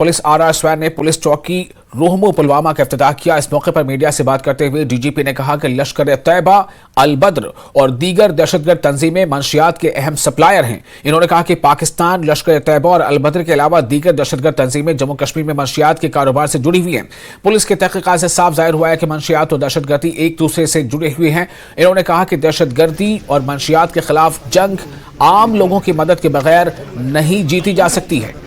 Police are swan ने police चौकी रोहमू पुलवामा का इफ्तिताह किया। इस मौके पर मीडिया से बात करते हुए डीजीपी ने कहा कि लश्कर तैयबा, अल बद्र और दीगर दहशतगर्द तंजीमें मंशियात के अहम सप्लायर हैं। इन्होंने कहा कि पाकिस्तान लश्कर तैयबा और अल बद्र के अलावा दीगर दहशतगर्द तंजीमें जम्मू कश्मीर में मंशियात के कारोबार से जुड़ी हुई हैं। पुलिस के तहकीकात से साफ जाहिर हुआ है कि मंशियात और दहशतगर्दी एक दूसरे से जुड़े हुए हैं। इन्होंने कहा कि दहशतगर्दी और मंशियात के खिलाफ जंग आम लोगों की मदद के बगैर नहीं जीती जा सकती है।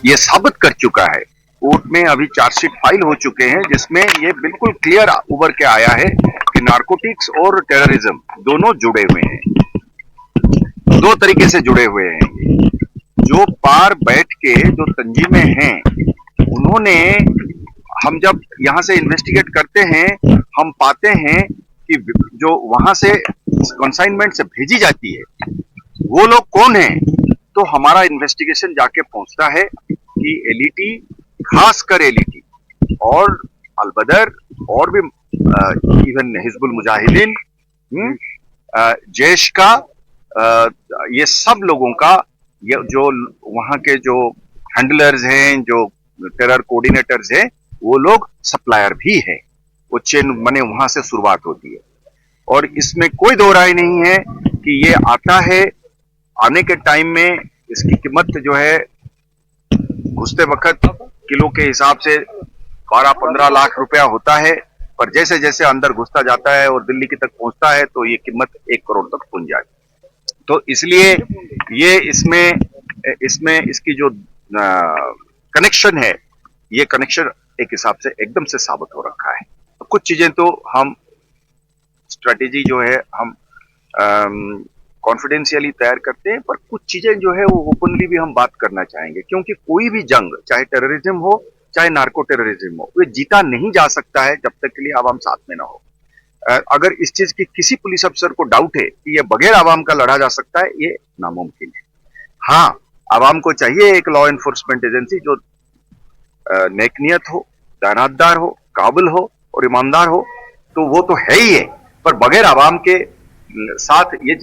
ये साबित कर चुका है, कोर्ट में अभी चार्जशीट फाइल हो चुके हैं जिसमें ये बिल्कुल क्लियर उभर के आया है कि नारकोटिक्स और टेररिज्म दोनों जुड़े हुए हैं, दो तरीके से जुड़े हुए हैं। जो पार बैठ के जो तंजीमें हैं उन्होंने, हम जब यहां से इन्वेस्टिगेट करते हैं हम पाते हैं कि जो वहां से कंसाइनमेंट से भेजी जाती है वो लोग कौन हैं, तो हमारा इन्वेस्टिगेशन जाके पहुंचता है कि एलईटी, खासकर एलईटी और अल बदर और भी इवन हिजबुल मुजाहिदीन, जैश का, ये सब लोगों का, ये जो वहां के जो हैंडलर्स हैं, जो टेरर कोऑर्डिनेटर्स हैं, वो लोग सप्लायर भी है। वो चेन बने वहां से शुरुआत होती है और इसमें कोई दो राय नहीं है कि ये आता है। आने के टाइम में इसकी कीमत जो है घुसते वक्त किलो के हिसाब से 12-15 लाख रुपया होता है, पर जैसे जैसे अंदर घुसता जाता है और दिल्ली की तक पहुंचता है तो ये कीमत 1 करोड़ तक पहुंच जाती है। तो इसलिए ये इसमें इसकी जो कनेक्शन है, ये कनेक्शन एक हिसाब से एकदम से साबित हो रखा है। तो कुछ चीजें तो हम स्ट्रेटेजी जो है हम कॉन्फिडेंशियली तैयार करते हैं, पर कुछ चीजें जो है वो ओपनली भी हम बात करना चाहेंगे, क्योंकि कोई भी जंग, चाहे टेररिज्म हो चाहे नार्को टेररिज्म हो, वो जीता नहीं जा सकता है जब तक के लिए आवाम साथ में ना हो। अगर इस चीज की किसी पुलिस अफसर को डाउट है कि ये बगैर आवाम का लड़ा जा सकता है, ये नामुमकिन है। हाँ, आवाम को चाहिए एक लॉ एनफोर्समेंट एजेंसी जो नेकनियत हो, दानातदार हो, काबिल हो और ईमानदार हो, तो वो तो है ही है, पर बगैर आवाम के साथ ये